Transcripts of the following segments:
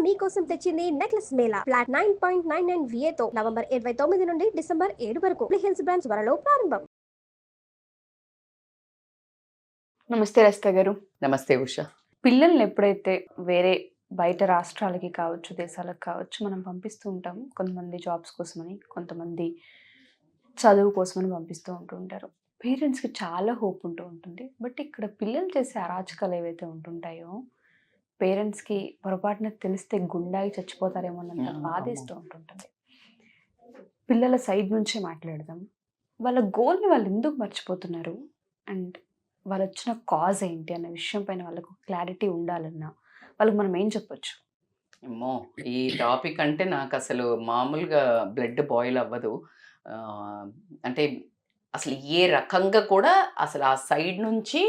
మీకోసం తెచ్చింది necklace Mela flat 9.99 VA తో నవంబర్ 29 నుండి డిసెంబర్ 7 వరకు హిల్స్ బ్రాంచ్ త్వరలో ప్రారంభం. నమస్తే రస్తా గారు. నమస్తే ఉష. పిల్లల్ని ఎప్పుడైతే వేరే బయట రాష్ట్రాలకి కావచ్చు, దేశాలకు కావచ్చు మనం పంపిస్తూ ఉంటాం. కొంతమంది జాబ్స్ కోసమని, కొంతమంది చదువు కోసమని పంపిస్తూ ఉంటారు. పేరెంట్స్కి చాలా హోప్ ఉంటూ ఉంటుంది. బట్ ఇక్కడ పిల్లలు చేసే అరాచకాలు ఏవైతే ఉంటుంటాయో పేరెంట్స్కి పొరపాటున తెలిస్తే గుండాయి చచ్చిపోతారేమో అన్నంత బాధేస్తూ ఉంటుంటుంది. పిల్లల సైడ్ నుంచే మాట్లాడదాం. వాళ్ళ గోల్ని వాళ్ళు ఎందుకు మర్చిపోతున్నారు అండ్ వాళ్ళు వచ్చిన కాజ్ ఏంటి అన్న విషయం పైన వాళ్ళకు క్లారిటీ ఉండాలన్నా వాళ్ళకి మనం ఏం చెప్పొచ్చు? ఏమో ఈ టాపిక్ అంటే నాకు అసలు మామూలుగా బ్లడ్ బాయిల్ అవ్వదు. అంటే అసలు ఏ రకంగా కూడా అసలు ఆ సైడ్ నుంచి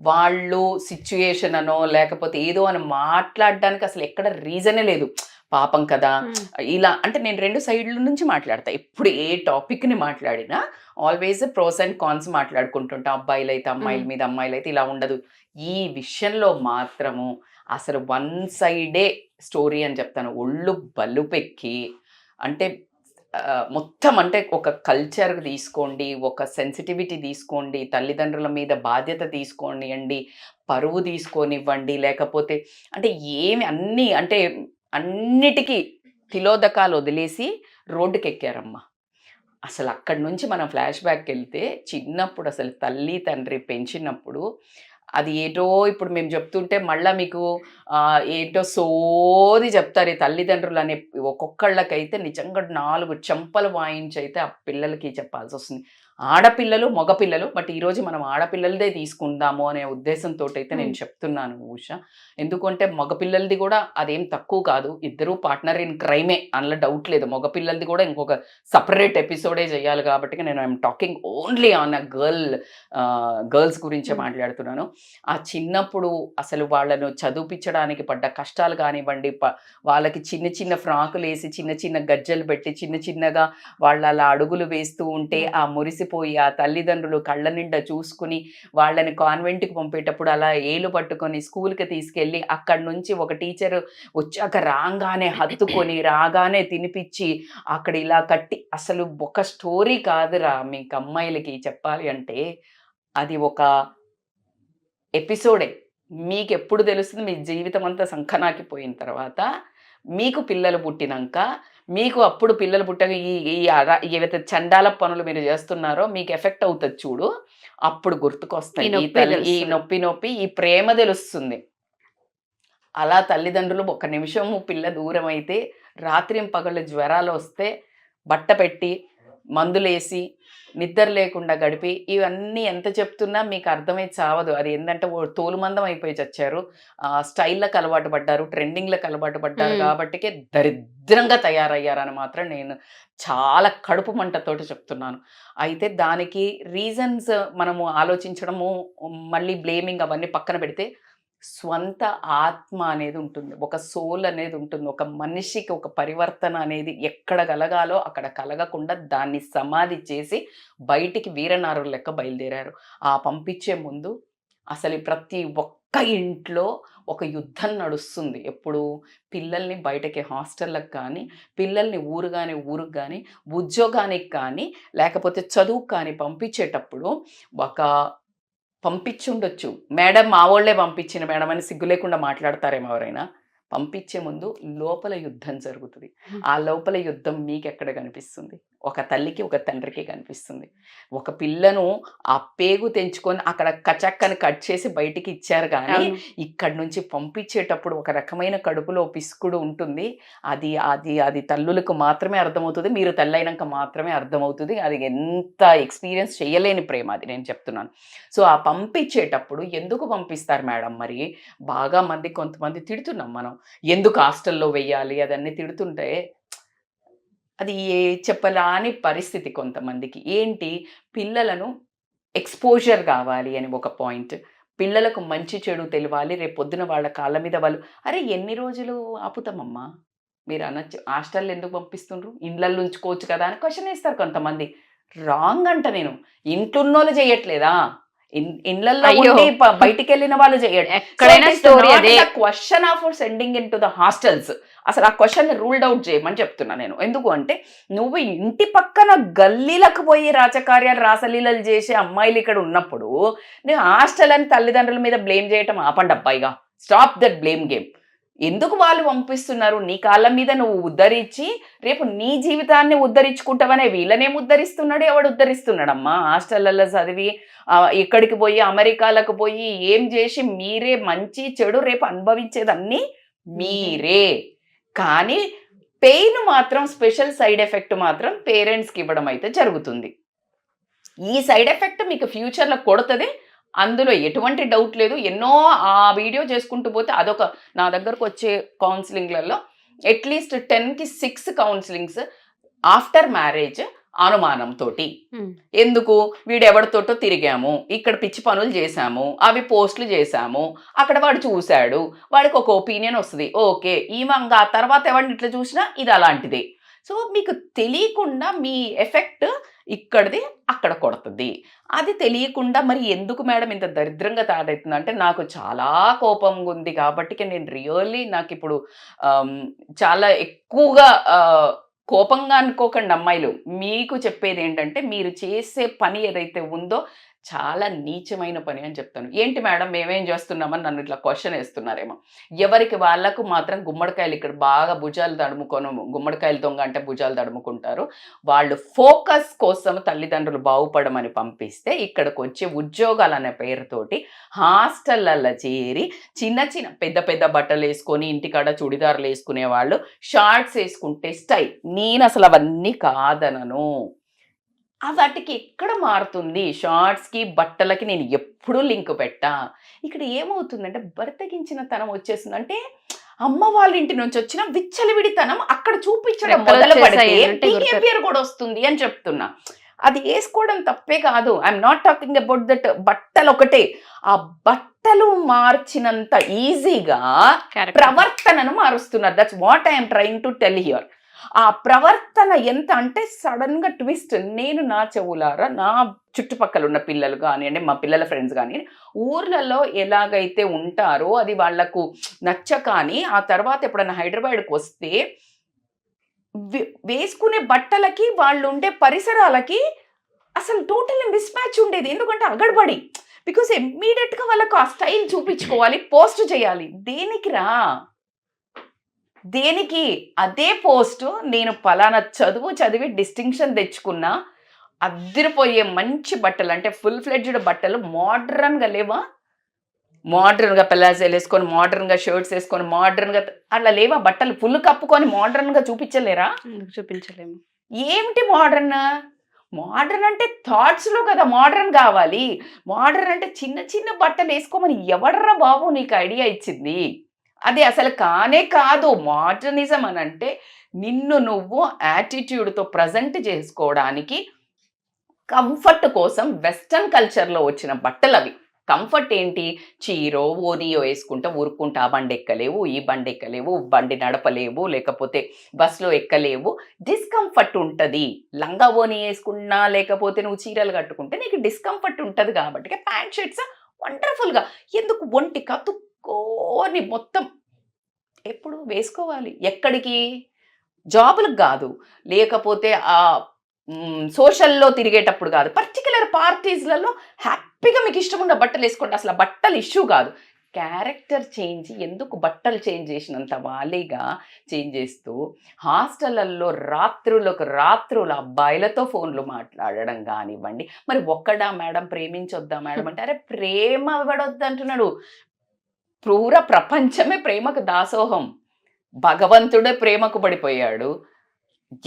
వాళ్ళు సిచ్యుయేషన్ అనో లేకపోతే ఏదో అని మాట్లాడడానికి అసలు ఎక్కడ రీజనే లేదు. పాపం కదా ఇలా అంటే నేను రెండు సైడ్ల నుంచి మాట్లాడతా. ఎప్పుడు ఏ టాపిక్ని మాట్లాడినా ఆల్వేస్ ప్రోస్ అండ్ కాన్స్ మాట్లాడుకుంటుంటా. అబ్బాయిలు అయితే అమ్మాయిల మీద, అమ్మాయిలు అయితే ఇలా ఉండదు. ఈ విషయంలో మాత్రము అసలు వన్ సైడే స్టోరీ అని చెప్తాను. ఒళ్ళు బలుపెక్కి అంటే మొత్తం అంటే ఒక కల్చర్ తీసుకోండి, ఒక సెన్సిటివిటీ తీసుకోండి, తల్లిదండ్రుల మీద బాధ్యత తీసుకోనివ్వండి, పరువు తీసుకోనివ్వండి, లేకపోతే అంటే ఏమి అన్నీ అంటే అన్నిటికీ తిలోదకాలు వదిలేసి రోడ్డుకి ఎక్కారమ్మ. అసలు అక్కడి నుంచి మనం ఫ్లాష్ బ్యాక్కి వెళ్తే చిన్నప్పుడు అసలు తల్లి తండ్రి పెంచినప్పుడు అది ఏటో ఇప్పుడు మేము చెప్తుంటే మళ్ళీ మీకు ఏంటో సోది చెప్తారు ఈ తల్లిదండ్రులు అనే ఒక్కొక్కళ్ళకైతే నిజంగా 4 చెంపలు వాయించి అయితే ఆ పిల్లలకి చెప్పాల్సి వస్తుంది. ఆడపిల్లలు మగపిల్లలు, బట్ ఈరోజు మనం ఆడపిల్లలదే తీసుకుందాము అనే ఉద్దేశంతో అయితే నేను చెప్తున్నాను ఉష. ఎందుకంటే మగపిల్లలది కూడా అదేం తక్కువ కాదు, ఇద్దరూ పార్ట్నర్ ఇన్ క్రైమే, అందులో డౌట్ లేదు. మగపిల్లలది కూడా ఇంకొక సపరేట్ ఎపిసోడే చేయాలి కాబట్టి నేను I'm talking only on a girls గురించే మాట్లాడుతున్నాను. ఆ చిన్నప్పుడు అసలు వాళ్ళను చదివించడానికి పడ్డ కష్టాలు కానివ్వండి, వాళ్ళకి చిన్న చిన్న ఫ్రాకులు వేసి చిన్న చిన్న గజ్జలు పెట్టి చిన్న చిన్నగా వాళ్ళ అలా అడుగులు వేస్తూ ఉంటే ఆ మురిసిపోయి ఆ తల్లిదండ్రులు కళ్ళ నిండా చూసుకుని వాళ్ళని కాన్వెంట్కి పంపేటప్పుడు అలా ఏలు పట్టుకొని స్కూల్కి తీసుకెళ్ళి అక్కడి నుంచి ఒక టీచర్ వచ్చాక రాగానే హత్తుకొని రాగానే తినిపించి అక్కడ ఇలా కట్టి, అసలు ఒక స్టోరీ కాదురా మీకు అమ్మాయిలకి చెప్పాలి అంటే అది ఒక ఎపిసోడే. మీకు ఎప్పుడు తెలుస్తుంది? మీ జీవితం అంతా సంకనాకిపోయిన తర్వాత మీకు పిల్లలు పుట్టినాక, మీకు అప్పుడు పిల్లలు పుట్టాక ఏవైతే చండాల పనులు మీరు చేస్తున్నారో మీకు ఎఫెక్ట్ అవుతుంది చూడు, అప్పుడు గుర్తుకొస్తాయి ఈ నొప్పి ఈ ప్రేమ తెలుస్తుంది. అలా తల్లిదండ్రులు ఒక నిమిషము పిల్ల దూరం అయితే రాత్రింపగళ్ళు జ్వరాలు వస్తే బట్ట పెట్టి మందులేసి నిద్ర లేకుండా గడిపి ఇవన్నీ ఎంత చెప్తున్నా మీకు అర్థమై చావదు. అది ఏంటంటే తోలుమందం అయిపోయి చచ్చారు, స్టైల్లకు అలవాటు పడ్డారు, ట్రెండింగ్లకు అలవాటు పడ్డారు కాబట్టికే దరిద్రంగా తయారయ్యారని మాత్రం నేను చాలా కడుపు మంటతోటి చెప్తున్నాను. అయితే దానికి రీజన్స్ మనము ఆలోచించడము, మళ్ళీ బ్లేమింగ్ అవన్నీ పక్కన పెడితే స్వంత ఆత్మ అనేది ఉంటుంది, ఒక సోల్ అనేది ఉంటుంది. ఒక మనిషికి ఒక పరివర్తన అనేది ఎక్కడ కలగాలో అక్కడ కలగకుండా దాన్ని సమాధి చేసి బయటికి వీరనారుల లెక్క బయలుదేరారు. ఆ పంపించే ముందు అసలు ప్రతి ఒక్క ఇంట్లో ఒక యుద్ధం నడుస్తుంది. ఎప్పుడు పిల్లల్ని బయటకి హాస్టళ్ళకి కానీ, పిల్లల్ని ఊరుకు కానీ, ఉద్యోగానికి కానీ, లేకపోతే చదువుకు కానీ పంపించేటప్పుడు ఒక పంపించుండొచ్చు, మేడం మా వాళ్ళే పంపించిన మేడం అని సిగ్గు లేకుండా మాట్లాడతారేమో ఎవరైనా. పంపించే ముందు లోపల యుద్ధం జరుగుతుంది. ఆ లోపల యుద్ధం మీకు ఎక్కడ కనిపిస్తుంది? ఒక తల్లికి ఒక తండ్రికి కనిపిస్తుంది. ఒక పిల్లను ఆ పేగు తెంచుకొని అక్కడ కచక్కని కట్ చేసి బయటికి ఇచ్చారు, కానీ ఇక్కడి నుంచి పంపించేటప్పుడు ఒక రకమైన కడుపులో పిసుకుడు ఉంటుంది. అది అది అది తల్లులకు మాత్రమే అర్థమవుతుంది, మీరు తల్లైనాక మాత్రమే అర్థమవుతుంది. అది ఎంత ఎక్స్పీరియన్స్ చేయలేని ప్రేమ అది నేను చెప్తున్నాను. సో ఆ పంపించేటప్పుడు ఎందుకు పంపిస్తారు మేడం? మరి బాగా కొంతమంది తిడుతున్నాం మనం, ఎందుకు హాస్టల్లో వెయ్యాలి అదన్నీ తిడుతుంటే అది చెప్పలాని పరిస్థితి కొంతమందికి. ఏంటి, పిల్లలను ఎక్స్పోజర్ కావాలి అని ఒక పాయింట్, పిల్లలకు మంచి చెడు తెలియాలి, రేపు పొద్దున వాళ్ళ కాళ్ళ మీద వాళ్ళు అరే ఎన్ని రోజులు ఆపుతామమ్మా మీరు అనొచ్చు, హాస్టల్లో ఎందుకు పంపిస్తుండ్రు, ఇండ్లలో ఉంచుకోవచ్చు కదా అని క్వశ్చన్ వేస్తారు కొంతమంది. రాంగ్ అంట నేను. ఇంట్లోన్నోళ్ళు చేయట్లేదా? ఇళ్లలో అయ్యో. ఉండి బయటికి వెళ్ళిన వాళ్ళు చేయడు. ఎక్కడైనా story అదే. Question of sending in to the hostels, అసలు ఆ క్వశ్చన్ ని రూల్డ్ అవుట్ చేయమని చెప్తున్నా నేను. ఎందుకు అంటే నువ్వు ఇంటి పక్కన గల్లీలకు పోయి రాజకార్యాలు రాసలీలలు చేసే అమ్మాయిలు ఇక్కడ ఉన్నప్పుడు నువ్వు హాస్టల్ అని తల్లిదండ్రుల మీద బ్లేమ్ చేయటం ఆపండి అబ్బాయిగా. Stop that blame game. ఎందుకు వాళ్ళు పంపిస్తున్నారు? నీ కాళ్ళ మీద నువ్వు ఉద్ధరించి రేపు నీ జీవితాన్ని ఉద్ధరించుకుంటావనే వీళ్ళనేం ఉద్ధరిస్తున్నాడు? ఎవడు ఉద్ధరిస్తున్నాడమ్మా? హాస్టళ్లలో చదివి ఇక్కడికి పోయి అమెరికాలకు పోయి ఏం చేసి మీరే మంచి చెడు రేపు అనుభవించేదన్నీ మీరే. కానీ పెయిన్ మాత్రం, స్పెషల్ సైడ్ ఎఫెక్ట్ మాత్రం పేరెంట్స్కి ఇవ్వడం అయితే జరుగుతుంది. ఈ సైడ్ ఎఫెక్ట్ మీకు ఫ్యూచర్లో కొడుతుంది, అందులో ఎటువంటి డౌట్ లేదు. ఎన్నో ఆ వీడియో చేసుకుంటూ పోతే అదొక, నా దగ్గరకు వచ్చే కౌన్సిలింగ్లలో అట్లీస్ట్ 10కి 6 కౌన్సిలింగ్స్ ఆఫ్టర్ మ్యారేజ్ అనుమానంతో. ఎందుకు? వీడెవడితోటో తిరిగాము, ఇక్కడ పిచ్చి పనులు చేశాము, అవి పోస్టులు చేశాము, అక్కడ వాడు చూశాడు, వాడికి ఒక ఒపీనియన్ వస్తుంది, ఓకే ఈమె ఆ తర్వాత ఎవరిని ఇట్లా చూసినా ఇది అలాంటిదే. సో మీకు తెలియకుండా మీ ఎఫెక్ట్ ఇక్కడిది అక్కడ కొడుతుంది. అది తెలియకుండా మరి ఎందుకు మేడం ఇంత దరిద్రంగా తయారవుతుంది అంటే, నాకు చాలా కోపం ఉంది కాబట్టి నేను రియల్లీ నాకు ఇప్పుడు చాలా ఎక్కువగా కోపంగా అనుకోకండి అమ్మాయిలు. మీకు చెప్పేది ఏంటంటే, మీరు చేసే పని ఏదైతే ఉందో చాలా నీచమైన పని అని చెప్తాను. ఏంటి మేడం మేమేం చేస్తున్నామని నన్ను ఇట్లా క్వశ్చన్ వేస్తున్నారేమో. ఎవరికి వాళ్ళకు మాత్రం గుమ్మడికాయలు ఇక్కడ బాగా భుజాలు తడుముకొని, గుమ్మడికాయలు దొంగ అంటే భుజాలు తడుముకుంటారు. వాళ్ళు ఫోకస్ కోసం తల్లిదండ్రులు బాగుపడమని పంపిస్తే ఇక్కడికి వచ్చే ఉద్యోగాలు అనే పేరుతోటి హాస్టళ్ళల్లో చేరి చిన్న చిన్న పెద్ద పెద్ద బట్టలు వేసుకొని ఇంటికాడ చుడిదారులు వేసుకునే వాళ్ళు షార్ట్స్ వేసుకుంటే స్టైల్. నేను అసలు అవన్నీ కాదనను. వాటికి ఎక్కడ మారుతుంది? షార్ట్స్కి బట్టలకి నేను ఎప్పుడూ లింక్ పెట్టా. ఇక్కడ ఏమవుతుందంటే బరితెగించిన తనం వచ్చేస్తుంది. అంటే అమ్మ వాళ్ళ ఇంటి నుంచి వచ్చిన విచ్చలవిడితనం అక్కడ చూపించడం మొదలు పడితే బిహేవియర్ కూడా వస్తుంది అని చెప్తున్నా. అది వేసుకోవడం తప్పే కాదు. I'm not talking about that. బట్టలు ఒకటే, ఆ బట్టలు మార్చినంత ఈజీగా ప్రవర్తనను మారుస్తున్నారు. That's what I'm trying to tell here. ఆ ప్రవర్తన ఎంత అంటే సడన్ గా ట్విస్ట్. నేను నా చెవులారా నా చుట్టుపక్కల ఉన్న పిల్లలు కానివ్వండి, మా పిల్లల ఫ్రెండ్స్ కానివ్వండి, ఊర్లలో ఎలాగైతే ఉంటారో అది వాళ్లకు నచ్చకాని ఆ తర్వాత ఎప్పుడైనా హైదరాబాద్కి వస్తే వేసుకునే బట్టలకి వాళ్ళు ఉండే పరిసరాలకి అసలు టోటల్ మిస్ మ్యాచ్ ఉండేది. ఎందుకంటే అగడబడి, బికాస్ ఇమ్మీడియట్గా వాళ్ళకు ఆ స్టైల్ చూపించుకోవాలి, పోస్ట్ చేయాలి. దేనికిరా? దేనికి? అదే పోస్టు నేను పలానా చదివి డిస్టింక్షన్ తెచ్చుకున్నా, అద్దరిపోయే మంచి బట్టలు అంటే ఫుల్ ఫ్లెడ్జ్డ్ బట్టలు మోడ్రన్గా లేవా? మోడ్రన్గా పెలాజోలు వేసుకొని, మోడ్రన్గా షర్ట్స్ వేసుకొని, మోడ్రన్గా అట్లా లేవా బట్టలు? ఫుల్ కప్పుకొని మోడ్రన్గా చూపించలేరా? చూపించలేము. ఏమిటి మోడ్రన్? మోడ్రన్ అంటే థాట్స్లో కదా మోడ్రన్ కావాలి. మోడ్రన్ అంటే చిన్న చిన్న బట్టలు వేసుకోమని ఎవడరా బాబు నీకు ఐడియా ఇచ్చింది? అది అసలు కానే కాదు. మోడర్నిజం అని అంటే నిన్ను నువ్వు యాటిట్యూడ్తో ప్రజెంట్ చేసుకోవడానికి, కంఫర్ట్ కోసం వెస్టర్న్ కల్చర్లో వచ్చిన బట్టలు అవి. కంఫర్ట్ ఏంటి? చీరో ఓనియో వేసుకుంటా ఊరుకుంటా ఆ బండి ఎక్కలేవు, ఈ బండి ఎక్కలేవు, బండి నడపలేవు, లేకపోతే బస్సులో ఎక్కలేవు, డిస్కంఫర్ట్ ఉంటుంది. లంగా ఓని వేసుకున్నా లేకపోతే నువ్వు చీరలు కట్టుకుంటే నీకు డిస్కంఫర్ట్ ఉంటుంది. కాబట్టి ప్యాంట్ షర్ట్స్ వండర్ఫుల్గా, ఎందుకు ఒంటి కతుక్కోని మొత్తం ఎప్పుడు వేసుకోవాలి. ఎక్కడికి? జాబులకు కాదు, లేకపోతే సోషల్లో తిరిగేటప్పుడు కాదు, పర్టికులర్ పార్టీస్లలో హ్యాపీగా మీకు ఇష్టం ఉన్న బట్టలు వేసుకోండి. అసలు బట్టలు ఇష్యూ కాదు. క్యారెక్టర్ చేంజ్ ఎందుకు? బట్టలు చేంజ్ చేసినంత వాలీగా చేంజ్ చేస్తూ హాస్టళ్లలో రాత్రులు అబ్బాయిలతో ఫోన్లు మాట్లాడడం కానివ్వండి. మరి ఒక్కడా మేడం ప్రేమించొద్దా మేడం అంటే, అరే ప్రేమ ఇవ్వడొద్దు అంటున్నాడు. క్రూర ప్రపంచమే ప్రేమకు దాసోహం. భగవంతుడే ప్రేమకు పడిపోయాడు.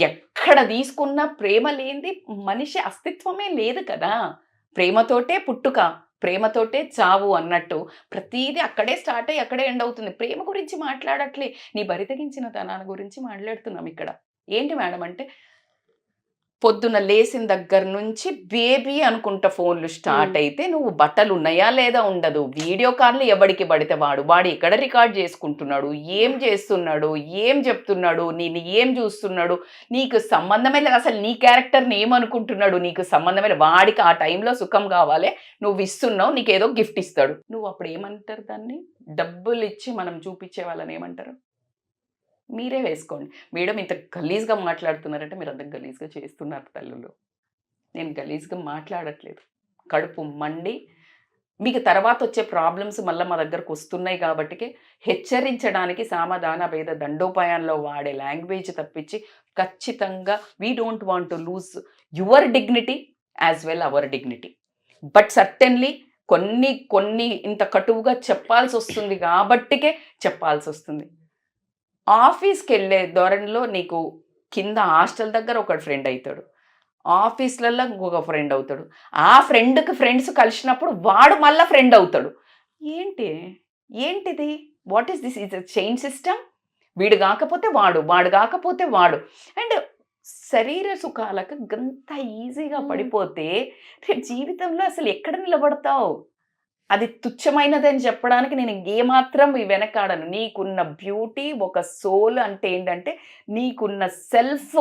ఎక్కడ తీసుకున్నా ప్రేమ లేనిది మనిషి అస్తిత్వమే లేదు కదా. ప్రేమతోటే పుట్టుక, ప్రేమతోటే చావు అన్నట్టు ప్రతిదీ అక్కడే స్టార్ట్ అయ్యి అక్కడే ఎండ్ అవుతుంది. ప్రేమ గురించి మాట్లాడట్లే, నీ బరితెగించిన తనాన్ని గురించి మాట్లాడుతున్నాం ఇక్కడ. ఏంటి మేడం అంటే, పొద్దున లేచిన దగ్గర నుంచి బేబీ అనుకుంటా ఫోన్లు స్టార్ట్ అయితే నువ్వు బట్టలు ఉన్నాయా లేదా ఉండదు. వీడియో కాల్లు ఎవడికి పడితే వాడు ఎక్కడ రికార్డ్ చేసుకుంటున్నాడు, ఏం చేస్తున్నాడు, ఏం చెప్తున్నాడు, నేను ఏం చూస్తున్నాడు, నీకు సంబంధమే లేదు. అసలు నీ క్యారెక్టర్ని ఏమనుకుంటున్నాడు, నీకు సంబంధమే లేదు. వాడికి ఆ టైంలో సుఖం కావాలి, నువ్వు ఇస్తున్నావు, నీకు ఏదో గిఫ్ట్ ఇస్తాడు. నువ్వు అప్పుడు ఏమంటారు దాన్ని? డబ్బులు ఇచ్చి మనం చూపించే వాళ్ళని ఏమంటారు? మీరే వేసుకోండి. మేడం ఇంత గలీజ్గా మాట్లాడుతున్నారంటే మీరు అంత గలీజ్గా చేస్తున్నారు తల్లులు. నేను గలీజ్గా మాట్లాడట్లేదు. కడుపు మండి మీకు తర్వాత వచ్చే ప్రాబ్లమ్స్ మళ్ళీ మా దగ్గరకు వస్తున్నాయి కాబట్టి హెచ్చరించడానికి సామధాన భేద దండోపాయంలో వాడే లాంగ్వేజ్ తప్పించి ఖచ్చితంగా we don't want to lose your dignity as well our dignity. But certainly కొన్ని ఇంత కటువుగా చెప్పాల్సి వస్తుంది కాబట్టికే చెప్పాల్సి వస్తుంది. ఆఫీస్కి వెళ్ళే ధోరణిలో నీకు కింద హాస్టల్ దగ్గర ఒకటి ఫ్రెండ్ అవుతాడు, ఆఫీస్లలో ఇంకొక ఫ్రెండ్ అవుతాడు, ఆ ఫ్రెండ్కి ఫ్రెండ్స్ కలిసినప్పుడు వాడు మళ్ళీ ఫ్రెండ్ అవుతాడు. ఏంటిది? What is this? Is a chain system. వీడు కాకపోతే వాడు, వాడు కాకపోతే వాడు. అండ్ శరీర సుఖాలకు గంత ఈజీగా పడిపోతే రేపు జీవితంలో అసలు ఎక్కడ నిలబడతావు? అది తుచ్చమైనదని చెప్పడానికి నేను ఏమాత్రం వెనకాడను. నీకున్న బ్యూటీ, ఒక సోల్ అంటే ఏంటంటే నీకున్న సెల్ఫ్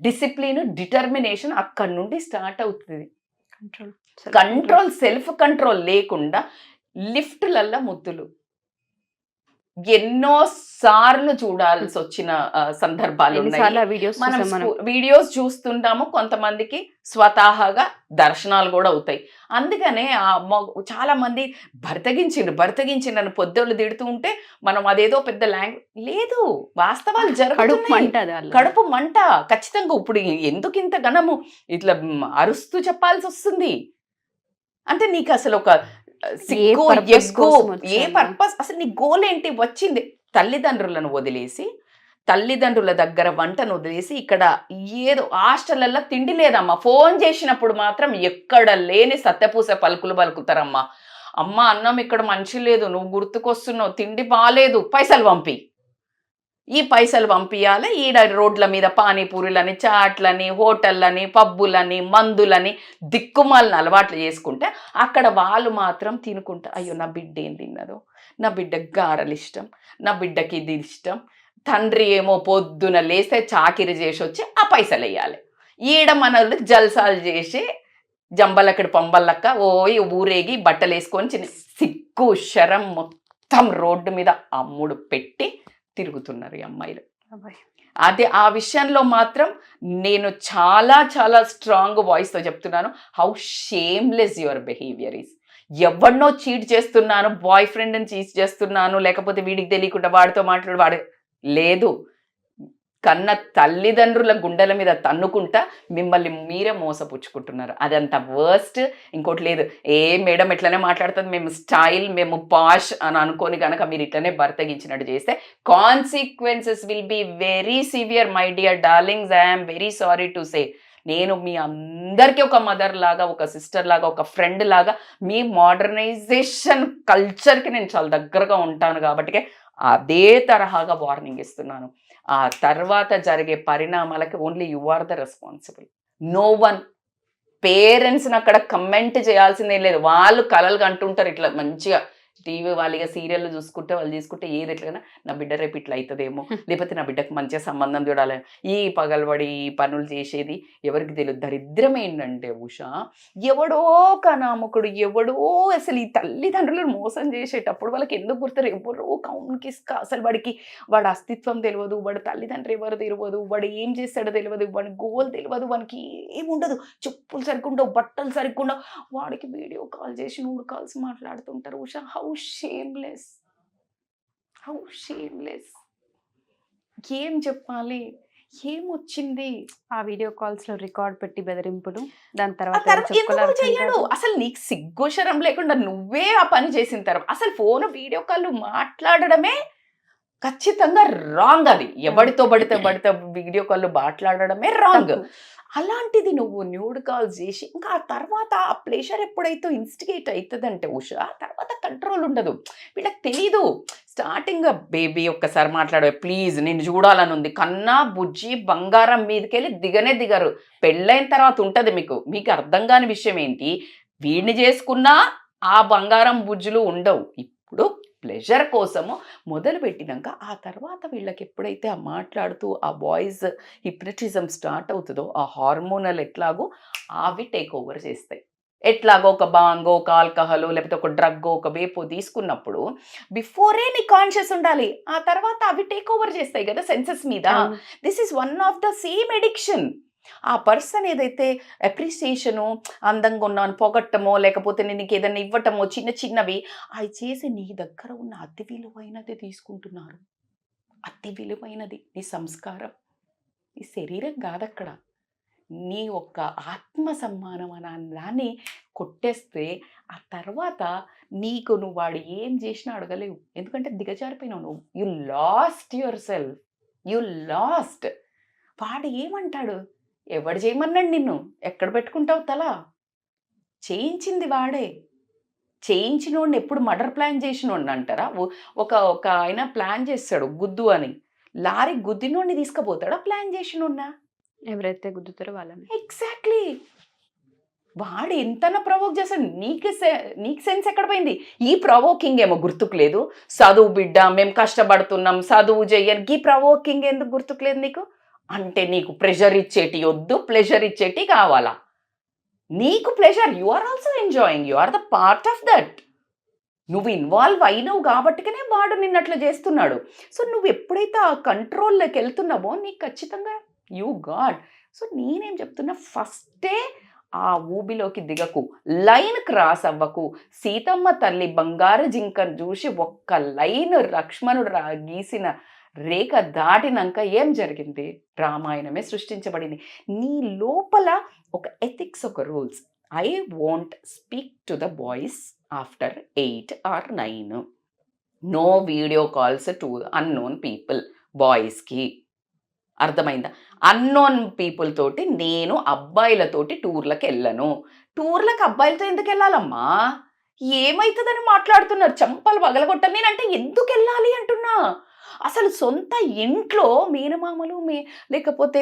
డిసిప్లిన్, డిటర్మినేషన్ అక్కడి నుండి స్టార్ట్ అవుతుంది. కంట్రోల్, సెల్ఫ్ కంట్రోల్ లేకుండా లిఫ్ట్లల్లో ముద్దులు ఎన్నో సార్లు చూడాల్సి వచ్చిన సందర్భాలు ఉన్నాయి. మనం వీడియోస్ చూస్తుంటాము, కొంతమందికి స్వతహాగా దర్శనాలు కూడా అవుతాయి. అందుకనే చాలా మంది భర్తగించిండు పొద్దుళ్ళు తిడుతూ ఉంటే మనం అదేదో పెద్ద లేదు, వాస్తవాలు జరుగుతున్నాయి. కడుపు మంట ఖచ్చితంగా. ఇప్పుడు ఎందుకు ఇంత ఘనము ఇట్లా అరుస్తూ చెప్పాల్సి వస్తుంది అంటే నీకు అసలు ఒక సిగ్గు, ఎగ్గు, ఏ పర్పస్? అసలు నీ గోల్ ఏంటి? వచ్చింది తల్లిదండ్రులను వదిలేసి, తల్లిదండ్రుల దగ్గర వంటను వదిలేసి, ఇక్కడ ఏదో హాస్టల్లో తిండి లేదమ్మా, ఫోన్ చేసినప్పుడు మాత్రం ఎక్కడ లేని సత్యపూస పలుకులు పలుకుతారమ్మా. అమ్మ అన్నం ఇక్కడ మంచి లేదు, నువ్వు గుర్తుకొస్తున్నావు, తిండి బాగాలేదు, పైసలు పంపి. ఈ పైసలు పంపించాలి. ఈడ రోడ్ల మీద పానీపూరీలని, చాట్లని, హోటళ్ళని, పబ్బులని, మందులని దిక్కుమాలని అలవాట్లు చేసుకుంటే అక్కడ వాళ్ళు మాత్రం తినుకుంటా, అయ్యో నా బిడ్డ ఏం తిన్నదో, నా బిడ్డకి గారెలు ఇష్టం, నా బిడ్డకి ఇది ఇష్టం. తండ్రి ఏమో పొద్దున లేస్తే చాకిరి చేసి వచ్చి ఆ పైసలు వేయాలి. ఈడ మనలు జల్సాలు చేసి జంబలక్కడి పంబల్లక్క ఊరేగి బట్టలు వేసుకొని సిగ్గు శరం మొత్తం రోడ్డు మీద అమ్ముడు పెట్టి తిరుగుతున్నారు ఈ అమ్మాయిలు. అదే ఆ విషయంలో మాత్రం నేను చాలా చాలా స్ట్రాంగ్ వాయిస్తో చెప్తున్నాను. How shameless your behaviour is. ఎవరినో చీట్ చేస్తున్నాను, బాయ్ ఫ్రెండ్ని చీట్ చేస్తున్నాను, లేకపోతే వీడికి తెలియకుండా వాడితో వాడు లేదు. కన్న తల్లిదండ్రుల గుండెల మీద తన్నుకుంటా మిమ్మల్ని మీరే మోసపుచ్చుకుంటున్నారు. అదంత వర్స్ట్. ఇంకోటి లేదు, మేడం ఇట్లనే మాట్లాడుతుంది, మేము స్టైల్, మేము పాష్ అని అనుకోని కనుక మీరు ఇట్లనే బర్తగించినట్టు చేస్తే consequences will be very severe my dear darlings. I'm very sorry to say. నేను మీ అందరికీ ఒక మదర్ లాగా, ఒక సిస్టర్ లాగా, ఒక ఫ్రెండ్ లాగా, మీ మోడర్నైజేషన్ కల్చర్కి నేను చాలా దగ్గరగా ఉంటాను కాబట్టి అదే తరహాగా వార్నింగ్ ఇస్తున్నాను. ఆ తర్వాత జరిగే పరిణామాలకి only you are the responsible. No one. పేరెంట్స్ని అక్కడ కమెంట్ చేయాల్సిందే లేదు. వాళ్ళు కలలు కంటుంటారు ఇట్లా మంచిగా టీవీ వాళ్ళు ఇక సీరియల్ చూసుకుంటే వాళ్ళు తీసుకుంటే ఏది ఎట్లయినా నా బిడ్డ రేపు ఇట్లా అవుతుందేమో, లేకపోతే నా బిడ్డకు మంచిగా సంబంధం చూడాలి, ఈ పగలబడి ఈ పనులు చేసేది ఎవరికి తెలియదు. దరిద్రం ఏంటంటే ఉషా, ఎవడో కనామకుడు, ఎవడో అసలు ఈ తల్లిదండ్రులను మోసం చేసేటప్పుడు వాళ్ళకి ఎందుకు గుర్తారు? ఎవరో కౌన్కి అసలు వాడికి వాడి అస్తిత్వం తెలియదు, వాడి తల్లిదండ్రులు ఎవరు తెలియదు, వాడు ఏం చేస్తాడో తెలియదు, వాడి గోల్ తెలియదు, వానికి ఏముండదు, చెప్పులు సరిగ్గా ఉండవు, బట్టలు సరిగ్గా ఉండవు, వాడికి వీడియో కాల్ చేసి 3 కాల్స్ మాట్లాడుతుంటారు. Usha, how shameless, how shameless. ఏం చెప్పాలి? ఏమొచ్చింది? ఆ వీడియో కాల్స్ లో రికార్డ్ పెట్టి బెదిరింపుడు, దాని తర్వాత చెయ్యడు. అసలు నీకు సిగ్గుశరం లేకుండా నువ్వే ఆ పని చేసిన తర్వాత అసలు ఫోన్ వీడియో కాల్ మాట్లాడడమే ఖచ్చితంగా రాంగ్. అది ఎవడితో పడితే వీడియో కాల్ మాట్లాడడమే రాంగ్. అలాంటిది నువ్వు న్యూడ్ కాల్స్ చేసి ఇంకా ఆ తర్వాత ఆ ప్లెజర్ ఎప్పుడైతే ఇన్స్టిగేట్ అవుతుందంటే ఉషా తర్వాత కంట్రోల్ ఉండదు. వీళ్ళకి తెలీదు. స్టార్టింగ్ బేబీ ఒక్కసారి మాట్లాడే ప్లీజ్ నేను చూడాలని ఉంది, కన్నా బుజ్జి బంగారం మీదకెళ్ళి దిగనే దిగరు. పెళ్ళైన తర్వాత ఉంటుంది మీకు అర్థం కాని విషయం ఏంటి, వీడిని చేసుకున్నా ఆ బంగారం బుజ్జులు ఉండవు. ఇప్పుడు ప్లెజర్ కోసము మొదలుపెట్టినాక ఆ తర్వాత వీళ్ళకి ఎప్పుడైతే ఆ మాట్లాడుతూ ఆ వాయిస్ హిప్నటిజం స్టార్ట్ అవుతుందో ఆ హార్మోనల్ ఎట్లాగో అవి టేక్ ఓవర్ చేస్తాయి. ఎట్లాగో ఒక బాంగో ఒక ఆల్కహాల్ లేకపోతే ఒక డ్రగ్ ఒక వేపో తీసుకున్నప్పుడు బిఫోరే నీ కాన్షియస్ ఉండాలి, ఆ తర్వాత అవి టేక్ ఓవర్ చేస్తాయి కదా సెన్సెస్ మీద. This is one of the same addiction. ఆ పర్సన్ ఏదైతే అప్రిసియేషను అందంగా ఉన్నాను పొగట్టమో లేకపోతే నీకు ఏదైనా ఇవ్వటమో చిన్న చిన్నవి అవి చేసి నీ దగ్గర ఉన్న అతి విలువైనది తీసుకుంటున్నారు. అతి విలువైనది నీ సంస్కారం, నీ శరీరం కాదక్కడ, నీ ఒక్క ఆత్మ సమ్మానం అనే దాన్ని కొట్టేస్తే ఆ తర్వాత నీకు నువ్వు వాడు ఏం చేసినా అడగలేవు. ఎందుకంటే దిగజారిపోయినావు నువ్వు. You lost your self, you last. వాడు ఏమంటాడు, ఎవడు చేయమన్నాడు నిన్ను, ఎక్కడ పెట్టుకుంటావు తల, చేయించింది వాడే. చేయించినోడిని ఎప్పుడు మర్డర్ ప్లాన్ చేసినోడిని అంటారా? ఒక ఒక ఆయన ప్లాన్ చేస్తాడు గుద్దు అని, లారీ గుద్దినోడిని తీసుకుపోతాడా ప్లాన్ చేసినోడినా? ఎవరైతే గుద్దుతారో వాళ్ళని. ఎగ్జాక్ట్లీ. వాడు ఎంతనా ప్రవోక్ చేస్తాడు. నీకు సెన్స్ ఎక్కడ పోయింది? ఈ ప్రవోకింగ్ ఏమో గుర్తుకు లేదు. చదువు బిడ్డ మేము కష్టపడుతున్నాం చదువు చెయ్యని ఈ ప్రవోకింగ్ ఎందుకు గుర్తుకు లేదు నీకు? అంటే నీకు ప్రెషర్ ఇచ్చేటి వద్దు, ప్లెజర్ ఇచ్చేటి కావాలా? నీకు pleasure, you are also enjoying, you are the part of that. నువ్వు ఇన్వాల్వ్ అయినవు కాబట్టికనే వాడు నిన్నట్లు చేస్తున్నాడు. సో నువ్వు ఎప్పుడైతే ఆ కంట్రోల్లోకి వెళ్తున్నావో నీకు ఖచ్చితంగా యూ గాడ్. సో నేనేం చెప్తున్నా, ఫస్టే ఆ ఊబిలోకి దిగకు, లైన్ క్రాస్ అవ్వకు. సీతమ్మ తల్లి బంగారు జింకను చూసి ఒక్క లైన్ లక్ష్మణుడు గీసిన రేఖ దాటినాక ఏం జరిగింది? రామాయణమే సృష్టించబడింది. నీ లోపల ఒక ఎథిక్స్, ఒక rules. I won't speak to the boys after 8 or 9. No video calls to unknown people. బాయ్స్కి అర్థమైందా? అన్నోన్ పీపుల్ తోటి నేను అబ్బాయిలతోటి టూర్లకు వెళ్ళను. టూర్లకు అబ్బాయిలతో ఎందుకు వెళ్ళాలమ్మా? ఏమవుతుందని మాట్లాడుతున్నారు, చంపలు పగలగొట్టాలి. నేనంటే ఎందుకు వెళ్ళాలి అంటున్నా. అసలు సొంత ఇంట్లో మేనమామలు లేకపోతే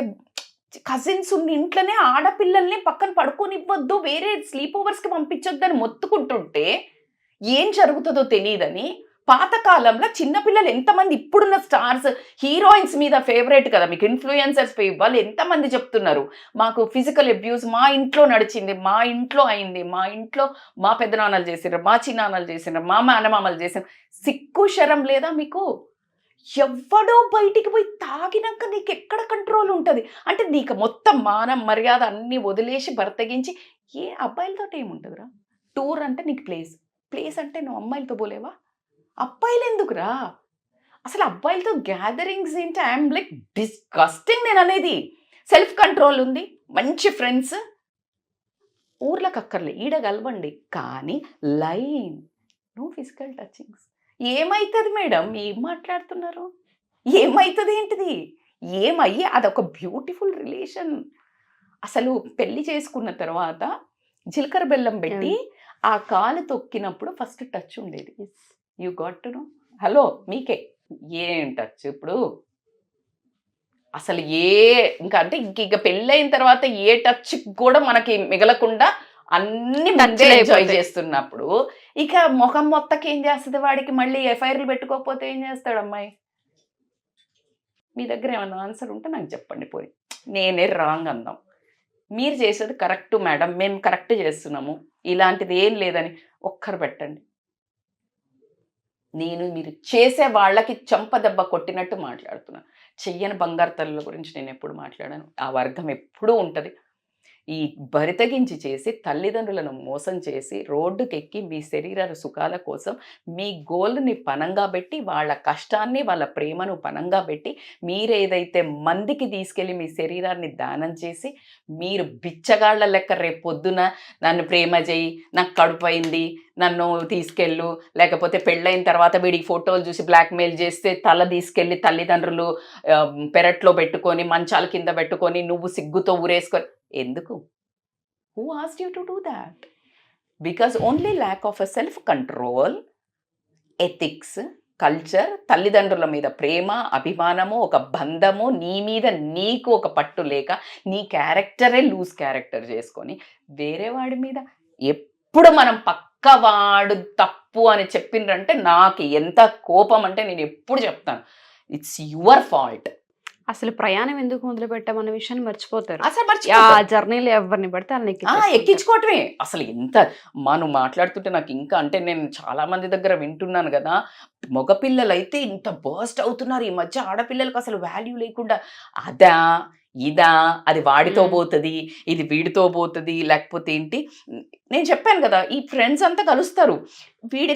కజిన్స్ ఉన్న ఇంట్లోనే ఆడపిల్లల్ని పక్కన పడుకోనివ్వద్దు, వేరే స్లీప్ ఓవర్స్కి పంపించొద్దని మొత్తుకుంటుంటే ఏం జరుగుతుందో తెలియదని. పాతకాలంలో చిన్నపిల్లలు ఎంతమంది, ఇప్పుడున్న స్టార్స్ హీరోయిన్స్ మీద ఫేవరెట్ కదా మీకు, ఇన్ఫ్లుయెన్సర్స్ వాళ్ళు ఎంతమంది చెప్తున్నారు మాకు ఫిజికల్ అబ్యూస్ మా ఇంట్లో నడిచింది, మా ఇంట్లో అయింది, మా ఇంట్లో మా పెద్దనాన్నలు చేసినారు, మా చిన్నాన్నలు చేసినారు, మా మేనమామలు చేసినారు. సిక్కు శరం లేదా మీకు? ఎవడో బయటికి పోయి తాగినాక నీకు ఎక్కడ కంట్రోల్ ఉంటుంది? అంటే నీకు మొత్తం మానం మర్యాద అన్నీ వదిలేసి బర్తగించి ఏ అబ్బాయిలతో ఏముంటుందిరా? టూర్ అంటే నీకు ప్లేస్ అంటే నువ్వు అమ్మాయిలతో పోలేవా? అబ్బాయిలు ఎందుకురా? అసలు అబ్బాయిలతో గ్యాదరింగ్స్ ఏంటి? I'm like disgusting. నేను అనేది సెల్ఫ్ కంట్రోల్ ఉంది, మంచి ఫ్రెండ్స్, ఊర్లకు అక్కర్లే, ఈడ కలవండి, కానీ లైన్ నో ఫిజికల్ టచింగ్స్. ఏమవుతుంది మేడం? ఏం మాట్లాడుతున్నారు? ఏమవుతుంది ఏంటిది? ఏమయ్యి అదొక బ్యూటిఫుల్ రిలేషన్. అసలు పెళ్లి చేసుకున్న తర్వాత జీలకర్ర బెల్లం పెట్టి ఆ కాలు తొక్కినప్పుడు ఫస్ట్ టచ్ ఉండేది. You got to know. Hello మీకే ఏం టచ్ ఇప్పుడు? అసలు ఇంకా అంటే ఇంక పెళ్ళైన తర్వాత ఏ టచ్ కూడా మనకి మిగలకుండా అన్ని మంచి ఎంజాయ్ చేస్తున్నప్పుడు ఇక ముఖం మొత్తకి ఏం చేస్తుంది వాడికి? మళ్ళీ ఎఫ్ఐఆర్లు పెట్టుకోకపోతే ఏం చేస్తాడు అమ్మాయి? మీ దగ్గర ఏమన్నా ఆన్సర్ ఉంటే నాకు చెప్పండి. పోయి నేనే రాంగ్ అందాం, మీరు చేసేది కరెక్ట్ మేడం, మేము కరెక్ట్ చేస్తున్నాము, ఇలాంటిది ఏం లేదని ఒక్కరు పెట్టండి. నేను మీరు చేసే వాళ్ళకి చెంపదెబ్బ కొట్టినట్టు మాట్లాడుతున్నాను. చెయ్యని బంగారు తల్లుల గురించి నేను ఎప్పుడు మాట్లాడాను. ఆ వర్గం ఎప్పుడూ ఉంటుంది. ఈ బరితగించి చేసి తల్లిదండ్రులను మోసం చేసి రోడ్డుకెక్కి మీ శరీర సుఖాల కోసం మీ గోల్ని పనంగా పెట్టి వాళ్ళ కష్టాన్ని వాళ్ళ ప్రేమను పనంగా పెట్టి మీరేదైతే మందికి తీసుకెళ్ళి మీ శరీరాన్ని దానం చేసి మీరు బిచ్చగాళ్ల లెక్క రేపు పొద్దున నన్ను ప్రేమ చేయి, నాకు కడుపైంది, నన్ను తీసుకెళ్ళు, లేకపోతే పెళ్ళైన తర్వాత వీడికి ఫోటోలు చూసి బ్లాక్మెయిల్ చేస్తే తల తీసుకెళ్ళి తల్లిదండ్రులు పెరట్లో పెట్టుకొని మంచాల కింద పెట్టుకొని నువ్వు సిగ్గుతో ఊరేసుకొని ఎందుకు? Who asked you to do that? Because only lack of a self control, ethics, culture, తల్లిదండ్రుల మీద ప్రేమ, అభిమానము, ఒక బంధము, నీ మీద నీకు ఒక పట్టు లేక నీ క్యారెక్టరే లూజ్ క్యారెక్టర్ చేసుకొని వేరే వాడి మీద ఎప్పుడు మనం పక్కవాడు తప్పు అని చెప్పిండ్రంటే నాకు ఎంత కోపం అంటే నేను ఎప్పుడు చెప్తాను, ఇట్స్ యువర్ ఫాల్ట్. అసలు ప్రయాణం ఎందుకు మొదలు పెట్టామన్న విషయాన్ని మర్చిపోతారు. అసలు ఆ జర్నీలో ఎవరిని పడితే వాళ్ళని ఎక్కించుకోవటమే. అసలు ఎంత మనం మాట్లాడుతుంటే నాకు ఇంకా అంటే నేను చాలా మంది దగ్గర వింటున్నాను కదా, మగపిల్లలు అయితే ఇంత బర్స్ట్ అవుతున్నారు ఈ మధ్య, ఆడపిల్లలకు అసలు వాల్యూ లేకుండా అదా ఇదా, అది వాడితో పోతుంది, ఇది వీడితో పోతుంది, లేకపోతే ఏంటి. నేను చెప్పాను కదా, ఈ ఫ్రెండ్స్ అంతా కలుస్తారు, వీడి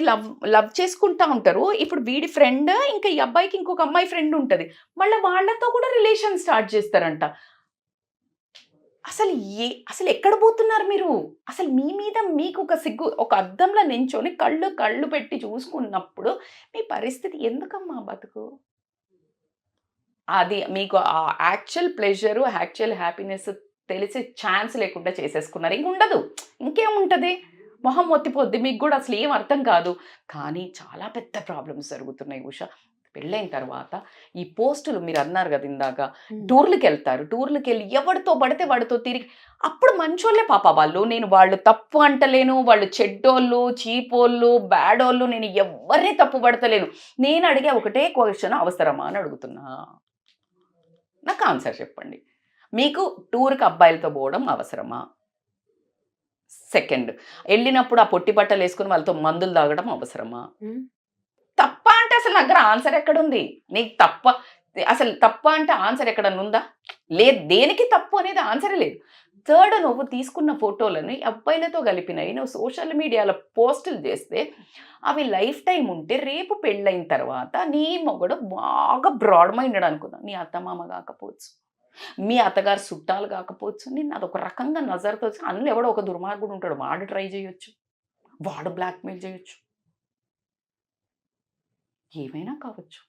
లవ్ చేసుకుంటా ఉంటారు. ఇప్పుడు వీడి ఫ్రెండ్ ఇంకా ఈ అబ్బాయికి ఇంకొక అమ్మాయి ఫ్రెండ్ ఉంటుంది, మళ్ళీ వాళ్ళతో కూడా రిలేషన్ స్టార్ట్ చేస్తారంట. అసలు ఎక్కడ పోతున్నారు మీరు? అసలు మీ మీద మీకు ఒక సిగ్గు, ఒక అద్దంలో నించొని కళ్ళు పెట్టి చూసుకున్నప్పుడు మీ పరిస్థితి ఎందుకమ్మా బతుకు? అది మీకు ఆ యాక్చువల్ ప్లెజరు, యాక్చువల్ హ్యాపీనెస్ తెలిసే ఛాన్స్ లేకుండా చేసేసుకున్నారు. ఇంకుండదు, ఇంకేముంటుంది, మొహం మొత్తిపోద్ది, మీకు కూడా అసలు ఏం అర్థం కాదు. కానీ చాలా పెద్ద ప్రాబ్లమ్స్ జరుగుతున్నాయి ఉషా. పెళ్ళైన తర్వాత ఈ పోస్టులు మీరు అన్నారు కదా ఇందాక, టూర్లకు వెళ్తారు, టూర్లకు వెళ్ళి ఎవరితో పడితే వాడితో తిరిగి, అప్పుడు మంచోళ్ళే పాప వాళ్ళు, నేను వాళ్ళు తప్పు అంటలేను, వాళ్ళు చెడ్డోళ్ళు, చీపోళ్ళు, బ్యాడోళ్ళు, నేను ఎవరిని తప్పు పడతలేను. నేను అడిగే ఒకటే క్వశ్చన్, అవసరమా అని అడుగుతున్నా. నాకు ఆన్సర్ చెప్పండి. మీకు టూర్కి అబ్బాయిలతో పోవడం అవసరమా? సెకండ్, వెళ్ళినప్పుడు ఆ పొట్టి బట్టలు వేసుకుని వాళ్ళతో మందులు తాగడం అవసరమా? తప్ప అంటే అసలు దగ్గర ఆన్సర్ ఎక్కడుంది? నీకు అసలు తప్ప అంటే ఆన్సర్ ఎక్కడన్నా ఉందా? లేదు, దేనికి తప్పు అనేది ఆన్సరే లేదు. థర్డ్, నువ్వు తీసుకున్న ఫోటోలను అబ్బాయిలతో కలిపినవి నువ్వు సోషల్ మీడియాలో పోస్టులు చేస్తే అవి లైఫ్ టైం ఉంటే, రేపు పెళ్ళైన తర్వాత నీ మొగుడు బాగా బ్రాడ్ మైండెడ్ అనుకుందాం, నీ అత్తమామ కాకపోవచ్చు, మీ అత్తగారు చుట్టాలు కాకపోవచ్చు, నేను అదొక రకంగా నజర్తో అందులో ఎవడో ఒక దుర్మార్గుడు ఉంటాడు, వాడు ట్రై చేయొచ్చు, వాడు బ్లాక్మెయిల్ చేయొచ్చు, ఏమైనా కావచ్చు.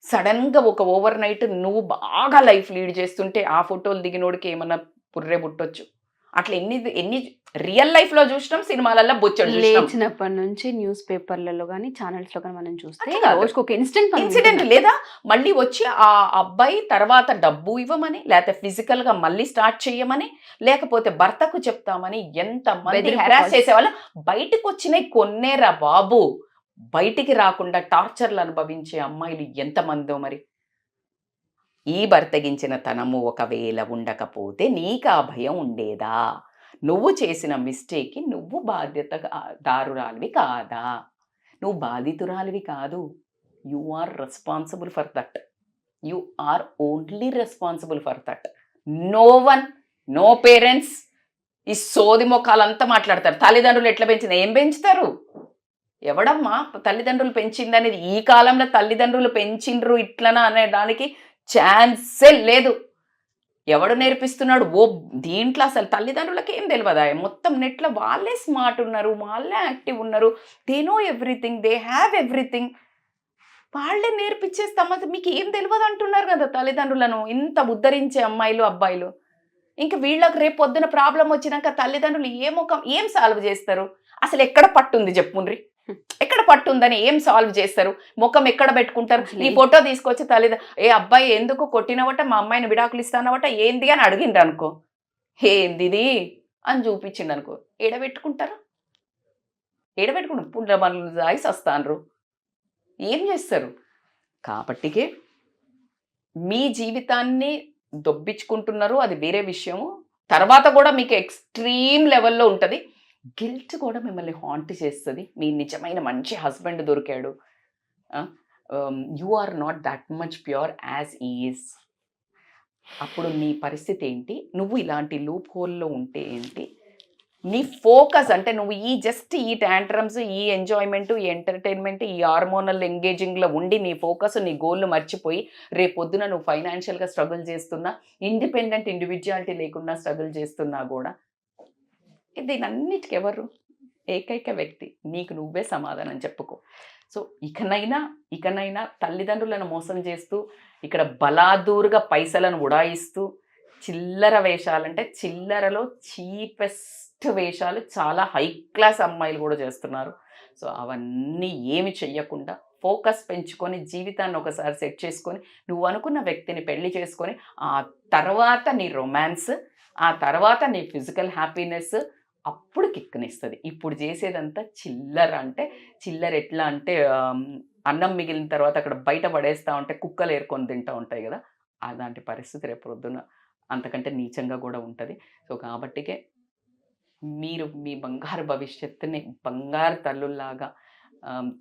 సడన్గా ఒక ఓవర్ నైట్ నువ్వు బాగా లైఫ్ లీడ్ చేస్తుంటే ఆ ఫోటోలు దిగినోడికి ఏమన్నా పుర్రే పుట్టొచ్చు. అట్లా ఎన్ని రియల్ లైఫ్ లో చూసినాం, సినిమాలలో బొచ్చడు లేచినప్పటి నుంచి న్యూస్ పేపర్లలో కానీ ఛానల్స్ లో కానీ మనం చూస్తే రోజుకు ఒక ఇన్సిడెంట్ లేదా మళ్ళీ వచ్చి ఆ అబ్బాయి తర్వాత డబ్బు ఇవ్వమని, లేకపోతే ఫిజికల్ గా మళ్ళీ స్టార్ట్ చేయమని, లేకపోతే భర్తకు చెప్తామని ఎంత మంది హెరాస్ చేసేవాళ్ళు. బయటకు వచ్చినాయి కొన్నేరా బాబు, బయటికి రాకుండా టార్చర్లు అనుభవించే అమ్మాయిలు ఎంతమందో. మరి ఈ బర్తగించిన తనము ఒకవేళ ఉండకపోతే నీకు ఆ భయం ఉండేదా? నువ్వు చేసిన మిస్టేక్కి నువ్వు దారురాలివి కాదా? నువ్వు బాధితురాలివి కాదు. You are responsible for that. You are only responsible for that. No one, no parents. ఈ సోది మొక్కలంతా మాట్లాడతారు. తల్లిదండ్రులు ఎట్లా పెంచింది? ఏం పెంచుతారు? ఎవడమ్మా తల్లిదండ్రులు పెంచిందనేది? ఈ కాలంలో తల్లిదండ్రులు పెంచిండ్రు ఇట్లనా అనే దానికి ఛాన్సే లేదు. ఎవడు నేర్పిస్తున్నాడు? దీంట్లో అసలు తల్లిదండ్రులకి ఏం తెలియదా? మొత్తం నెట్లో వాళ్ళే స్మార్ట్ ఉన్నారు, వాళ్ళే యాక్టివ్ ఉన్నారు, they know everything, they have everything. వాళ్ళే నేర్పించేస్తాం. మీకు ఏం తెలియదు అంటున్నారు కదా తల్లిదండ్రులను ఇంత ఉద్ధరించే అమ్మాయిలు అబ్బాయిలు. ఇంకా వీళ్ళకి రేపు పొద్దున ప్రాబ్లం వచ్చినాక తల్లిదండ్రులు ఏం సాల్వ్ చేస్తారు? అసలు ఎక్కడ పట్టుంది చెప్పుండ్రి, ఎక్కడ పట్టుందని ఏం సాల్వ్ చేస్తారు? ముఖం ఎక్కడ పెట్టుకుంటారు? నీ ఫోటో తీసుకొచ్చి ఏ అబ్బాయి ఎందుకు కొట్టినవట, మా అమ్మాయిని విడాకులు ఇస్తానవట, ఏంది అని అడిగిండ్రు అనుకో, ఏందిది అని చూపించిండు అనుకో, ఏడబెట్టుకుంటారు? పుండ్ల పనులు దాయిసి వస్తాన్రు, ఏం చేస్తారు? కాబట్టికే మీ జీవితాన్ని దొబ్బించుకుంటున్నారు, అది వేరే విషయము. తర్వాత కూడా మీకు ఎక్స్ట్రీమ్ లెవెల్లో ఉంటుంది. గిల్ట్ కూడా మిమ్మల్ని హాంట్ చేస్తుంది. మీ నిజమైన మంచి హస్బెండ్ దొరికాడు, you are not that much pure as is. అప్పుడు నీ పరిస్థితి ఏంటి? నువ్వు ఇలాంటి లూప్ హోల్లో ఉంటే ఏంటి? నీ ఫోకస్ అంటే నువ్వు ఈ ట్యాంట్రమ్స్, ఈ ఎంజాయ్మెంట్, ఈ ఎంటర్టైన్మెంట్, ఈ హార్మోనల్ ఎంగేజింగ్లో ఉండి నీ ఫోకస్, నీ గోల్ను మర్చిపోయి రేపు పొద్దున నువ్వు ఫైనాన్షియల్గా స్ట్రగుల్ చేస్తున్నా, ఇండిపెండెంట్ ఇండివిజువాలిటీ లేకుండా స్ట్రగుల్ చేస్తున్నా కూడా దీనన్నిటికీ ఎవరు? ఏకైక వ్యక్తి నీకు నువ్వే సమాధానం చెప్పుకో. సో ఇకనైనా తల్లిదండ్రులను మోసం చేస్తూ, ఇక్కడ బలాదూరుగా పైసలను ఉడాయిస్తూ చిల్లర వేషాలంటే చిల్లరలో చీపెస్ట్ వేషాలు చాలా హై క్లాస్ అమ్మాయిలు కూడా చేస్తున్నారు. సో అవన్నీ ఏమి చెయ్యకుండా ఫోకస్ పెంచుకొని జీవితాన్ని ఒకసారి సెట్ చేసుకొని నువ్వు అనుకున్న వ్యక్తిని పెళ్లి చేసుకొని ఆ తర్వాత నీ రొమాన్స్, ఆ తర్వాత నీ ఫిజికల్ హ్యాపీనెస్ అప్పుడు కిక్కునిస్తుంది. ఇప్పుడు చేసేదంతా చిల్లర. అంటే చిల్లర ఎట్లా అంటే అన్నం మిగిలిన తర్వాత అక్కడ బయట పడేస్తూ ఉంటే కుక్కలు ఏరుకొని తింటూ ఉంటాయి కదా, అలాంటి పరిస్థితి రేపు పొద్దున్న అంతకంటే నీచంగా కూడా ఉంటుంది. సో కాబట్టికే మీరు మీ బంగారు భవిష్యత్తుని బంగారు తల్లుల్లాగా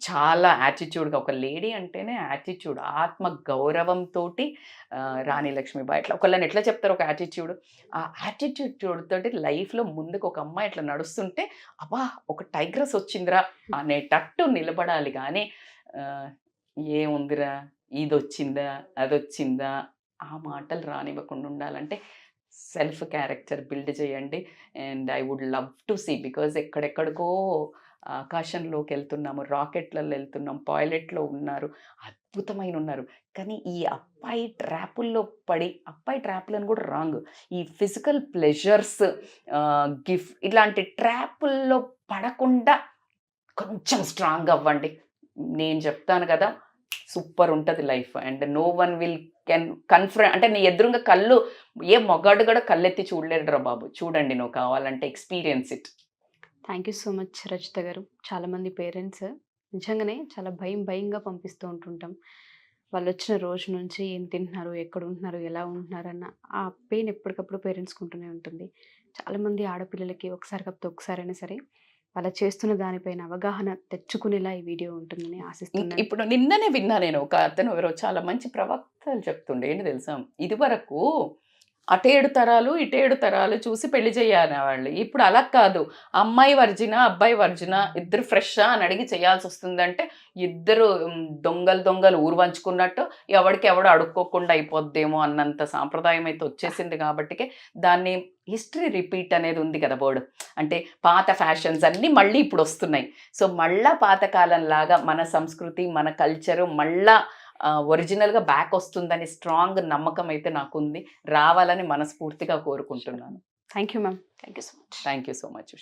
చాలా యాటిట్యూడ్గా, ఒక లేడీ అంటేనే యాటిట్యూడ్, ఆత్మ గౌరవంతో రాణి లక్ష్మీబాయి ఇట్లా ఒకళ్ళని ఎట్లా చెప్తారు ఒక యాటిట్యూడ్, ఆ యాటిట్యూడ్ తోటి లైఫ్లో ముందుకు ఒక అమ్మాయి ఇట్లా నడుస్తుంటే అబ్బా ఒక టైగ్రెస్ వచ్చిందిరా అనేటట్టు నిలబడాలి. కానీ ఏముందిరా ఇది వచ్చిందా అది వచ్చిందా ఆ మాటలు రానివ్వకుండా ఉండాలంటే సెల్ఫ్ క్యారెక్టర్ బిల్డ్ చేయండి. And I would love to see, because ఎక్కడెక్కడికో ఆకాశంలోకి వెళ్తున్నాము, రాకెట్లలో వెళ్తున్నాం, పైలట్లో ఉన్నారు, అద్భుతమైన ఉన్నారు. కానీ ఈ అబ్బాయి ట్రాపుల్లో పడి, అబ్బాయి ట్రాపులను కూడా రాంగ్, ఈ ఫిజికల్ ప్లెజర్స్ గిఫ్ట్ ఇలాంటి ట్రాపుల్లో పడకుండా కొంచెం స్ట్రాంగ్ అవ్వండి. నేను చెప్తాను కదా, సూపర్ ఉంటుంది life. And no one will confront అంటే నీ ఎదురుగా కళ్ళు ఏ మొగాడు కూడా కళ్ళెత్తి చూడలేడురా బాబు. చూడండి నువ్వు కావాలంటే, experience it. Thank you so much Rachitha గారు. చాలామంది పేరెంట్స్ నిజంగానే చాలా భయంగా పంపిస్తూ ఉంటుంటాం. వాళ్ళు వచ్చిన రోజు నుంచి ఏం తింటున్నారు, ఎక్కడ ఉంటున్నారు, ఎలా ఉంటున్నారు అన్న ఆ పెయిన్ ఎప్పటికప్పుడు పేరెంట్స్కి ఉంటూనే ఉంటుంది. చాలామంది ఆడపిల్లలకి ఒకసారి కాకపోతే ఒకసారైనా సరే వాళ్ళ చేస్తున్న దానిపైన అవగాహన తెచ్చుకునేలా ఈ వీడియో ఉంటుందని ఆశిస్తున్నాను. ఇప్పుడు నిన్ననే విన్నా నేను, ఒక అతను ఎవరో చాలా మంచి ప్రవక్తలు చెప్తుండే, ఏంటి తెలుసా, ఇది వరకు అటేడు తరాలు ఇటేడు తరాలు చూసి పెళ్లి చేయాలి వాళ్ళు. ఇప్పుడు అలా కాదు, అమ్మాయి వర్జిన అబ్బాయి వర్జిన ఇద్దరు ఫ్రెషా అని అడిగి చేయాల్సి వస్తుందంటే ఇద్దరు దొంగలు ఊరు వంచుకున్నట్టు ఎవడికి ఎవడు అడుక్కోకుండా అయిపోద్దేమో అన్నంత సాంప్రదాయం అయితే వచ్చేసింది. కాబట్టికే దాన్ని హిస్టరీ రిపీట్ అనేది ఉంది కదా వర్డ్, అంటే పాత ఫ్యాషన్స్ అన్నీ మళ్ళీ ఇప్పుడు వస్తున్నాయి. సో మళ్ళా పాతకాలం లాగా మన సంస్కృతి మన కల్చరు మళ్ళా ఒరిజినల్గా బ్యాక్ వస్తుందని స్ట్రాంగ్ నమ్మకం అయితే నాకుంది. రావాలని మనస్ఫూర్తిగా కోరుకుంటున్నాను. Thank you ma'am. Thank you so much. Thank you so much.